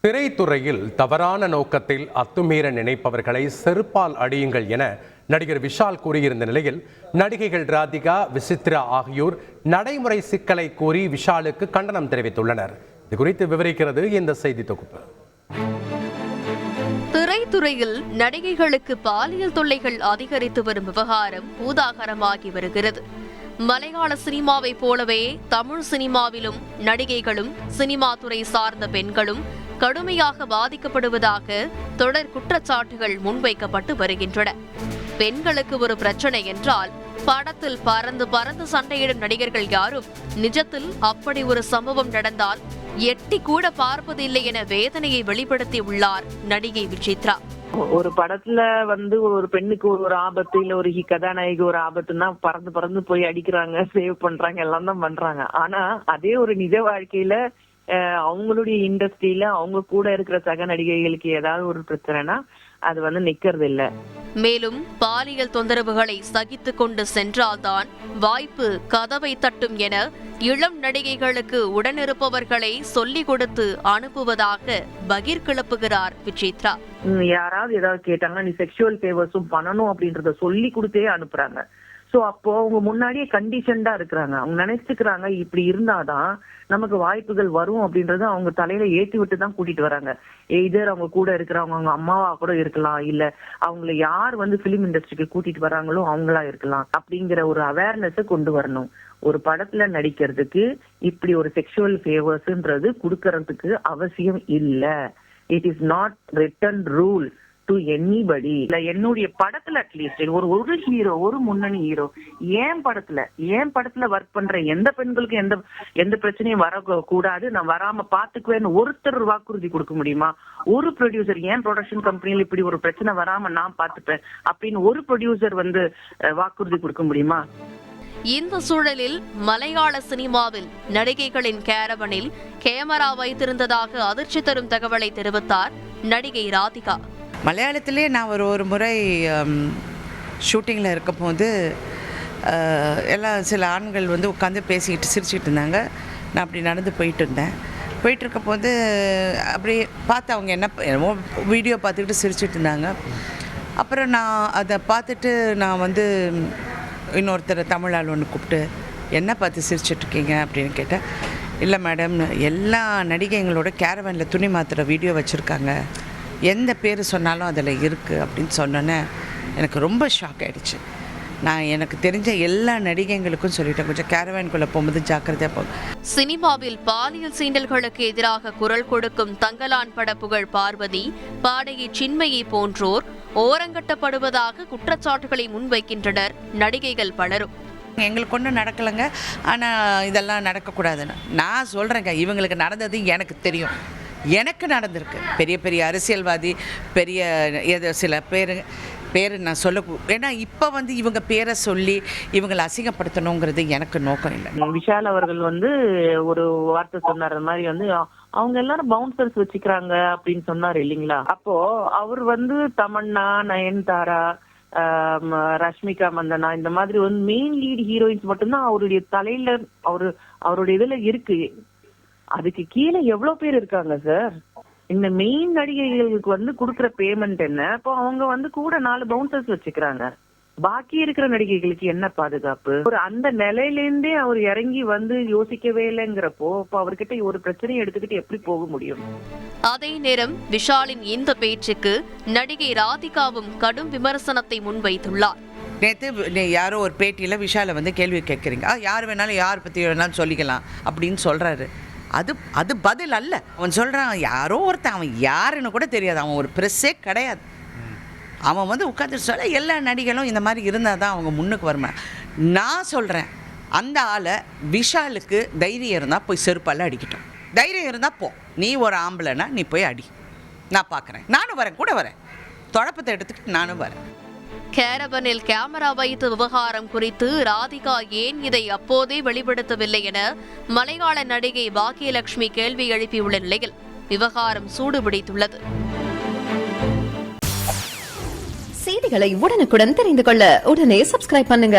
திரைத்துறையில் தவறான நோக்கத்தில் அத்துமீற நினைப்பவர்களை செருப்பால் அடியுங்கள் என நடிகர் விஷால் கூறியிருந்த நிலையில் நடிகைகள் ராதிகா, விசித்ரா ஆகியோர் நடைமுறை சிக்கலை கூறி விஷாலுக்கு கண்டனம் தெரிவித்துள்ளனர். இது குறித்து விவரிக்கிறது இந்த செய்தி தொகுப்பு. திரைத்துறையில் நடிகைகளுக்கு பாலியல் தொல்லைகள் அதிகரித்து வரும் விவகாரம் பூதாகரமாகி வருகிறது. மலையாள சினிமாவை போலவே தமிழ் சினிமாவிலும் நடிகைகளும் சினிமா துறை சார்ந்த பெண்களும் கடுமையாக பாதிக்கப்படுவதாக தொடர் குற்றச்சாட்டுகள் முன்வைக்கப்பட்டு வருகின்றன. பெண்களுக்கு ஒரு பிரச்சனை என்றால் படத்தில் பறந்து சண்டையிடும் நடிகர்கள் யாரும் நிஜத்தில் அப்படி ஒரு சம்பவம் நடந்தால் எட்டி கூட பார்ப்பதில்லை என வேதனையை வெளிப்படுத்தி உள்ளார் நடிகை விசித்ரா. ஒரு படத்துல ஒரு பெண்ணுக்கு ஒரு ஆபத்து இல்ல ஒரு கதாநாயகி ஒரு ஆபத்துன்னா பறந்து போய் அடிக்கிறாங்க, சேவ் பண்றாங்க, எல்லாம் தான் பண்றாங்க. ஆனா அதே ஒரு நிஜ வாழ்க்கையில அவங்களுடைய இண்டஸ்ட்ரியில அவங்க கூட இருக்கிற சக நடிகைகளுக்கு ஏதாவது ஒரு பிரச்சனைனா அது நிக்கிறது இல்ல. மேலும் பாலியல் தொந்தரவுகளை சகித்துக் கொண்டு சென்றால்தான் வாய்ப்பு கதவை தட்டும் என இளம் நடிகைகளுக்கு உடனிருப்பவர்களை சொல்லிக் கொடுத்து அனுப்புவதாக பகீர் கிளப்புகிறார் விசித்ரா. யாராவது ஏதாவது கேட்டாங்கன்னா நீ செக்ஷுவல் ஃபேவர்ஸும் பண்ணணும் அப்படின்றத சொல்லி கொடுத்தே அனுப்புறாங்க. சோ அப்போ அவங்க முன்னாடியே கண்டிஷன்டா இருக்கிறாங்க. அவங்க நினைச்சுக்கிறாங்க இப்படி இருந்தாதான் நமக்கு வாய்ப்புகள் வரும் அப்படின்றத அவங்க தலையில ஏற்றி விட்டு தான் கூட்டிட்டு வராங்க. எய்தர் அவங்க கூட இருக்கிறவங்க அவங்க அம்மாவா கூட இருக்கலாம், இல்ல அவங்களை யார் பிலிம் இண்டஸ்ட்ரிக்கு கூட்டிட்டு வராங்களோ அவங்களா இருக்கலாம். அப்படிங்கிற ஒரு அவேர்னஸ் கொண்டு வரணும். ஒரு படத்துல நடிக்கிறதுக்கு இப்படி ஒரு செக்ஷுவல் ஃபேவர்ஸ்ன்றது கொடுக்கறதுக்கு அவசியம் இல்ல. It is not return rule to anybody. இல்ல என்னுடைய படத்துல அட்லீஸ்ட் ஒரு ஹீரோ, ஒரு முன்னணி ஹீரோ ஏன் படத்துல ஒர்க் பண்ற எந்த பெண்களுக்கு எந்த பிரச்சனையும் வரக்கூடாது, நான் வராம பாத்துக்குவேன்னு ஒருத்தர் வாக்குறுதி கொடுக்க முடியுமா? ஒரு ப்ரொடியூசர் ஏன் ப்ரொடக்ஷன் கம்பெனில இப்படி ஒரு பிரச்சனை வராம நான் பாத்துப்பேன் அப்படின்னு ஒரு ப்ரொடியூசர் வாக்குறுதி கொடுக்க முடியுமா? இந்த சூழலில் மலையாள சினிமாவில் நடிகைகளின் கேரவனில் கேமரா வைத்திருந்ததாக அதிர்ச்சி தரும் தகவலை தெரிவித்தார் நடிகை ராதிகா. மலையாளத்திலே நான் ஒரு முறை ஷூட்டிங்கில் இருக்கும் போது சில ஆண்கள் உட்காந்து பேசிக்கிட்டு சிரிச்சுட்டு இருந்தாங்க. நான் அப்படி நடந்து போயிட்டுருக்க போது அப்படியே பார்த்து அவங்க என்ன வீடியோ பார்த்துக்கிட்டு சிரிச்சுட்டு இருந்தாங்க. அப்புறம் நான் அதை பார்த்துட்டு நான் இன்னொருத்தர் தமிழ் ஆள் ஒன்று கூப்பிட்டு என்ன பார்த்து சிரிச்சிட்ருக்கீங்க அப்படின்னு கேட்டேன். இல்லை மேடம், எல்லா நடிகைங்களோட கேரவனில் துணி மாற்றுற வீடியோ வச்சுருக்காங்க, எந்த பேர் சொன்னாலும் அதில் இருக்குது அப்படின்னு சொன்னோன்னே எனக்கு ரொம்ப ஷாக் ஆகிடுச்சு. நான் எனக்கு தெரிஞ்ச எல்லா நடிகைங்களுக்கும் சொல்லிட்டேன், கொஞ்சம் கேரவேன்குள்ளே போகும்போது ஜாக்கிரதையாக போகும். சினிமாவில் பாலியல் சீண்டல்களுக்கு எதிராக குரல் கொடுக்கும் தங்கலான் பட புகழ் பார்வதி, பாடகி சின்மயி போன்றோர் ஓரங்கட்டப்படுவதாக குற்றச்சாட்டுகளை முன்வைக்கின்றனர் நடிகைகள் பலரும். எங்களுக்கு ஒன்றும் நடக்கலைங்க, ஆனால் இதெல்லாம் நடக்கக்கூடாதுன்னு நான் சொல்கிறேங்க. இவங்களுக்கு நடந்தது எனக்கு தெரியும், எனக்கு நடந்திருக்கு. பெரிய பெரிய அரசியல்வாதி, பெரிய சில பேர் நான் சொல்ல, ஏன்னா இப்போ இவங்க பேரை சொல்லி இவங்களை அசிங்கப்படுத்தணுங்கிறது எனக்கு நோக்கம் இல்லை. விஷால் அவர்கள் ஒரு வார்த்தை சொன்னார், அது மாதிரி அவங்க எல்லாரும் பவுன்சர்ஸ் வச்சுக்கிறாங்க அப்படின்னு சொன்னார் இல்லைங்களா? அப்போ அவர் தமன்னா, நயன்தாரா, ரஷ்மிகா மந்தனா இந்த மாதிரி மெயின் லீட் ஹீரோயின்ஸ் மட்டும்தான் அவருடைய தலையில அவருடைய இதுல இருக்கு. அதுக்கு கீழே எவ்வளவு பேர் இருக்காங்க சார்? இந்த மெயின் நடிகைகளுக்கு கொடுக்குற பேமெண்ட் என்ன? அப்போ அவங்க கூட 4 பவுன்சர்ஸ் வச்சுக்கிறாங்க. பாக்கி இருக்கிற நடிகைகளுக்கு என்ன பாதுகாப்பு? அந்த நிலையிலேருந்தே அவர் இறங்கி யோசிக்கவே இல்லைங்கிறப்போ அப்போ அவர்கிட்ட ஒரு பிரச்சனையை எடுத்துக்கிட்டு எப்படி போக முடியும்? அதே நேரம் விஷாலின் இந்த பேச்சுக்கு நடிகை ராதிகாவும் கடும் விமர்சனத்தை முன்வைத்துள்ளார். நேற்று யாரோ ஒரு பேட்டியில் விஷாலை கேள்வி கேட்குறீங்க, யார் வேணாலும் யார் பற்றி வேணாலும் சொல்லிக்கலாம் அப்படின்னு சொல்கிறாரு. அது பதில் அல்ல. அவன் சொல்கிறான் யாரோ ஒருத்தன், அவன் யாருன்னு கூட தெரியாது, அவன் ஒரு ப்ரெஸ்ஸே கிடையாது. அவன் உட்காந்து சொல்ல எல்லா நடிகளும் இந்த மாதிரி இருந்தால் தான் அவங்க முன்னுக்கு வருமா. நான் சொல்கிறேன், அந்த ஆளை விஷாலுக்கு தைரியம் இருந்தால் போய் செருப்பால் அடிக்கட்டும். தைரியம் இருந்தால் போ, நீ ஒரு ஆம்பளைனா நீ போய் அடி, நான் பார்க்குறேன், நானும் வரேன், கூட வரேன், தொடப்பத்தை எடுத்துக்கிட்டு நானும் வரேன். கேரவனில் கேமரா வைத்த விவகாரம் குறித்து ராதிகா ஏன் இதை அப்போதே வெளிப்படுத்தவில்லை என மலையாள நடிகை பாக்கியலட்சுமி கேள்வி எழுப்பியுள்ள நிலையில் விவகாரம் சூடுபிடித்துள்ளது. செய்திகளை உடனுக்குடன் தெரிந்து கொள்ள உடனே சப்ஸ்கிரைப் பண்ணுங்க.